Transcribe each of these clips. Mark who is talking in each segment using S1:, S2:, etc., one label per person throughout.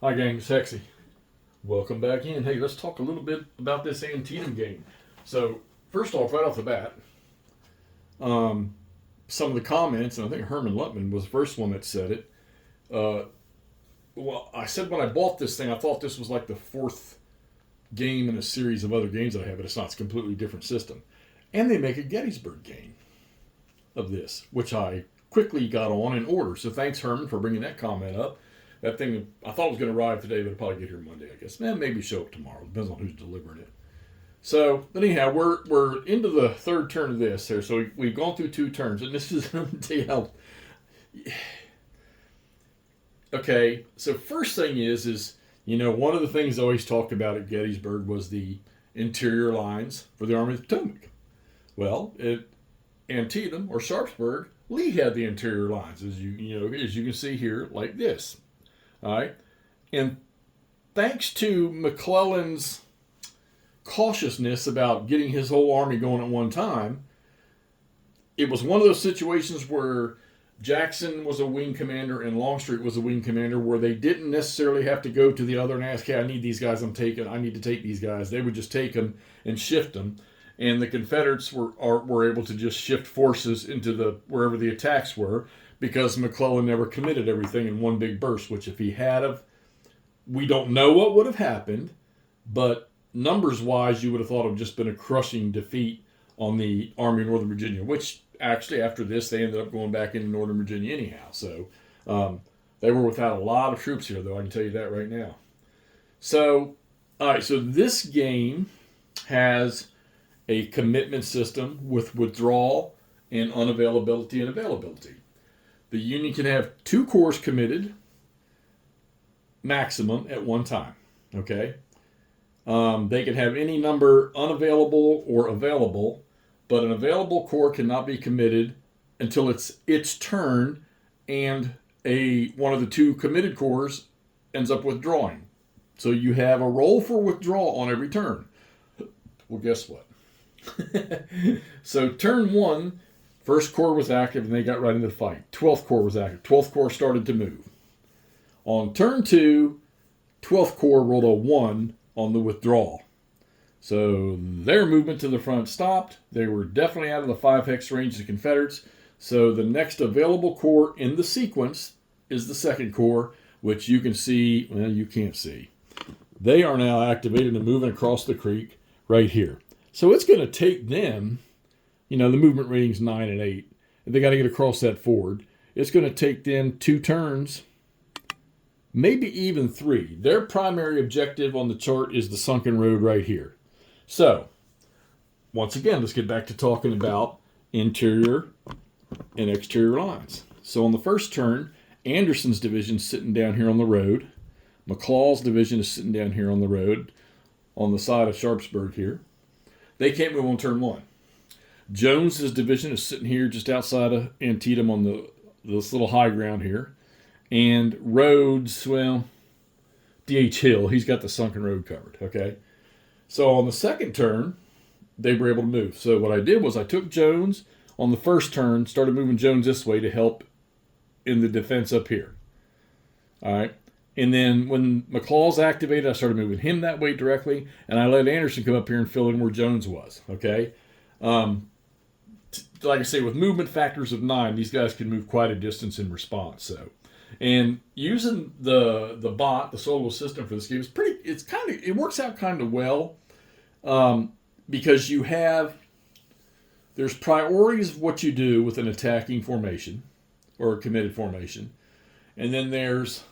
S1: Hi, gang. It's Hexy. Welcome back in. Hey, let's talk a little bit about this Antietam game. So, first off, right off the bat, some of the comments, and I think Herman Lutman was the first one that said it. Uh, well, I said when I bought this thing, I thought this was like the fourth game in a series of other games that I have, but it's not. It's a completely different system. And they make a Gettysburg game of this, which I quickly got on in order. So, thanks, Herman, for bringing that comment up. That thing, I thought it was going to arrive today, but it'll probably get here Monday, I guess. Maybe show up tomorrow. Depends on who's delivering it. So, but anyhow, we're into the third turn of this here. So we've gone through two turns, and this is going to tell you how. Okay, so first thing is one of the things I always talked about at Gettysburg was the interior lines for the Army of the Potomac. Well, at Antietam or Sharpsburg, Lee had the interior lines, as you can see here, like this. All right, and thanks to McClellan's cautiousness about getting his whole army going at one time, it was one of those situations where Jackson was a wing commander and Longstreet was a wing commander, where they didn't necessarily have to go to the other and ask, "Hey, I need these guys. I need to take these guys." They would just take them and shift them, and the Confederates were able to just shift forces into wherever the attacks were, because McClellan never committed everything in one big burst, which if he had of, we don't know what would have happened, but numbers-wise, you would have thought it would have just been a crushing defeat on the Army of Northern Virginia, which actually after this, they ended up going back into Northern Virginia anyhow. So they were without a lot of troops here, though, I can tell you that right now. So, all right, so this game has a commitment system with withdrawal and unavailability and availability. The Union can have 2 corps committed maximum at one time. Okay? They can have any number unavailable or available, but an available corps cannot be committed until it's its turn and one of the 2 committed corps ends up withdrawing. So you have a roll for withdrawal on every turn. Well, guess what? So turn 1, First Corps was active and they got right into the fight. 12th Corps was active. 12th Corps started to move. On turn 2, 12th Corps rolled a 1 on the withdrawal. So their movement to the front stopped. They were definitely out of the 5-hex range of the Confederates. So the next available corps in the sequence is the 2nd Corps, which you can see, well, you can't see. They are now activated and moving across the creek right here. So it's going to take them, the movement rating's 9 and 8. And they got to get across that ford. It's going to take them 2 turns, maybe even 3. Their primary objective on the chart is the sunken road right here. So, once again, let's get back to talking about interior and exterior lines. So on the first turn, Anderson's division is sitting down here on the road. McLaws' division is sitting down here on the road, on the side of Sharpsburg here. They can't move on turn 1. Jones's division is sitting here just outside of Antietam on this little high ground here. And Rhodes, well, D.H. Hill, he's got the sunken road covered, okay? So on the second turn, they were able to move. So what I did was I took Jones on the first turn, started moving Jones this way to help in the defense up here. All right? And then when McLaws activated, I started moving him that way directly, and I let Anderson come up here and fill in where Jones was, okay? Like I say, with movement factors of 9, these guys can move quite a distance in response. So, and using the bot, the solo system for this game it works out kind of well, because there's priorities of what you do with an attacking formation or a committed formation, and then there's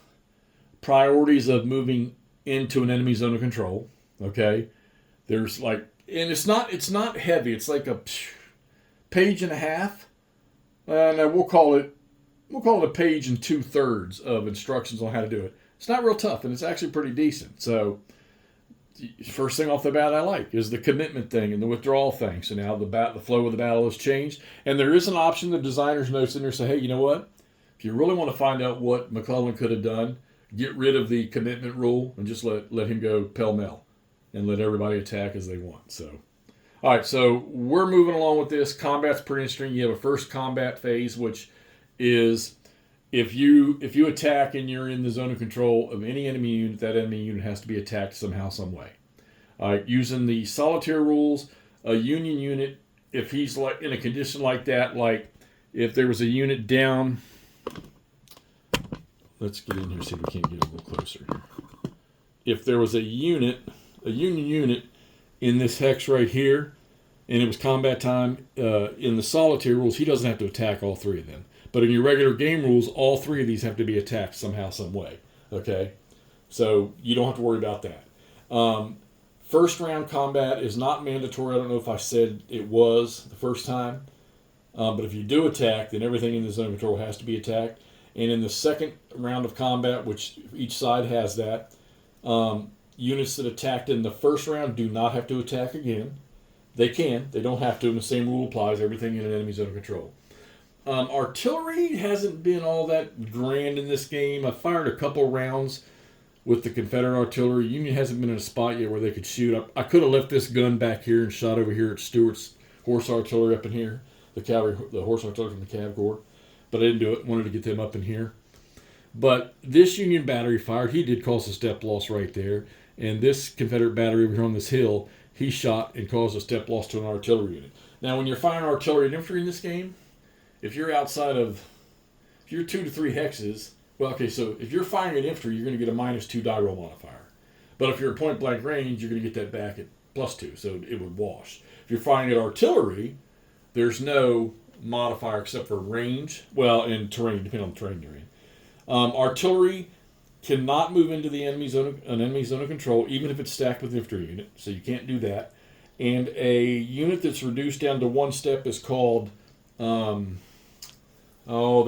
S1: priorities of moving into an enemy zone of control. Okay, there's and it's not heavy. It's like a page and a half. No, we'll call it a page and 2/3 of instructions on how to do it. It's not real tough, and it's actually pretty decent. So, first thing off the bat I like is the commitment thing and the withdrawal thing. So now the flow of the battle has changed, and there is an option the designer's notes in there say, hey, you know what? If you really want to find out what McClellan could have done, get rid of the commitment rule and just let him go pell-mell and let everybody attack as they want. So, all right, so we're moving along with this. Combat's pretty interesting. You have a first combat phase, which is if you attack and you're in the zone of control of any enemy unit, that enemy unit has to be attacked somehow, some way. Using the solitaire rules, a Union unit, if he's like in a condition like that, like if there was a unit down, let's get in here, see if we can't get a little closer. If there was a Union unit in this hex right here, and it was combat time, in the solitaire rules, he doesn't have to attack all three of them. But in your regular game rules, all three of these have to be attacked somehow, some way. Okay? So you don't have to worry about that. First round combat is not mandatory. I don't know if I said it was the first time. But if you do attack, then everything in the zone of control has to be attacked. And in the second round of combat, which each side has that, units that attacked in the first round do not have to attack again. They can. They don't have to, and the same rule applies. Everything in an enemy zone of control. Artillery hasn't been all that grand in this game. I fired a couple rounds with the Confederate artillery. Union hasn't been in a spot yet where they could shoot. I could have left this gun back here and shot over here at Stewart's horse artillery up in here, the horse artillery from the Cav Corps, but I didn't do it. Wanted to get them up in here. But this Union battery fired. He did cause a step loss right there. And this Confederate battery over here on this hill, he shot and caused a step loss to an artillery unit. Now, when you're firing artillery and infantry in this game, if you're 2 to 3 hexes, well, okay, so if you're firing at infantry, you're going to get a -2 die roll modifier. But if you're at point blank range, you're going to get that back at +2, so it would wash. If you're firing at artillery, there's no modifier except for range, well, and terrain, depending on the terrain you're in. Artillery cannot move into the enemy zone of control, even if it's stacked with an infantry unit, so you can't do that. And a unit that's reduced down to 1 step is called, they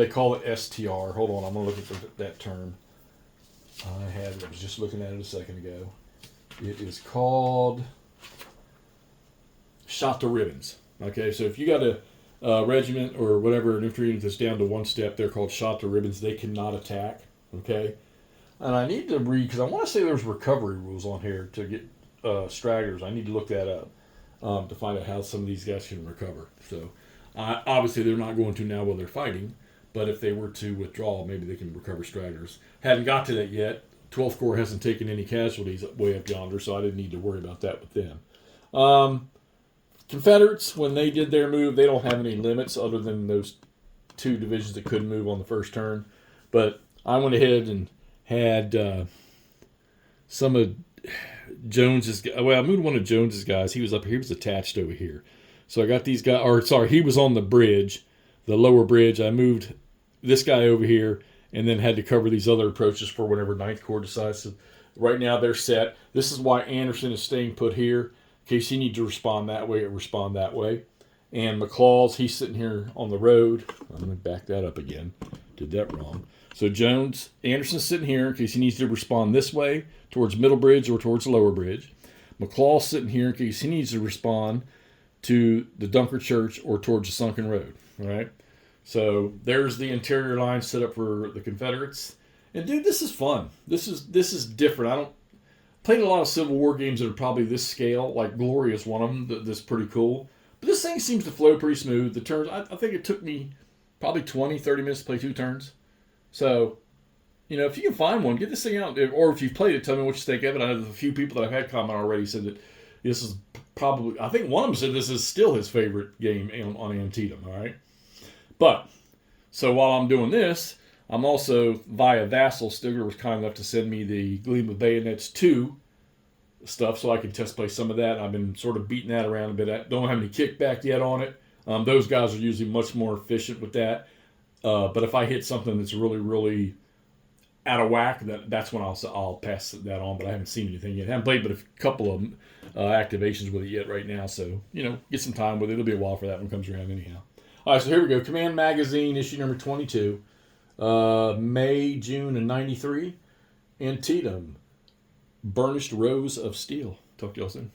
S1: call it STR. Hold on, I'm going to look at that term. I was just looking at it a second ago. It is called shot to ribbons. Okay, so if you got a regiment or whatever, an infantry unit that's down to 1 step, they're called shot to ribbons. They cannot attack. Okay, and I need to read, because I want to say there's recovery rules on here to get stragglers. I need to look that up to find out how some of these guys can recover. So obviously they're not going to now while they're fighting, but if they were to withdraw, maybe they can recover stragglers. Hadn't got to that yet. 12th Corps hasn't taken any casualties way up yonder, so I didn't need to worry about that with them. Confederates, when they did their move, they don't have any limits other than those 2 divisions that couldn't move on the first turn. But I went ahead and had some of Jones's... Well, I moved one of Jones's guys. He was up here. He was attached over here. So I got these guys... Or, sorry, he was on the bridge, the lower bridge. I moved this guy over here and then had to cover these other approaches for whenever 9th Corps decides to... Right now, they're set. This is why Anderson is staying put here. In case he needs to respond that way, respond that way. And McClaw's, he's sitting here on the road. I'm going to back that up again. Did that wrong. So Anderson's sitting here in case he needs to respond this way towards Middle Bridge or towards the Lower Bridge. McClaw's sitting here in case he needs to respond to the Dunker Church or towards the Sunken Road. All right. So there's the interior line set up for the Confederates. And dude, this is fun. This is different. Played a lot of Civil War games that are probably this scale, like Glory is one of them that's pretty cool. But this thing seems to flow pretty smooth. The turns, I think it took me probably 20, 30 minutes to play 2 turns. So, if you can find one, get this thing out. Or if you've played it, tell me what you think of it. I know a few people that I've had comment already said that this is probably, I think one of them said this is still his favorite game on Antietam, all right? But, so while I'm doing this, I'm also, via Vassal, Stigler was kind enough to send me the Gleam of Bayonets 2 stuff so I can test play some of that. I've been sort of beating that around a bit. I don't have any kickback yet on it. Those guys are usually much more efficient with that. But if I hit something that's really, really out of whack, that's when I'll pass that on. But I haven't seen anything yet. I haven't played but a couple of activations with it yet right now. So, get some time with it. It'll be a while for that one comes around anyhow. All right, so here we go. Command Magazine, issue number 22. May, June of 93. Antietam. Burnished Rose of Steel. Talk to y'all soon.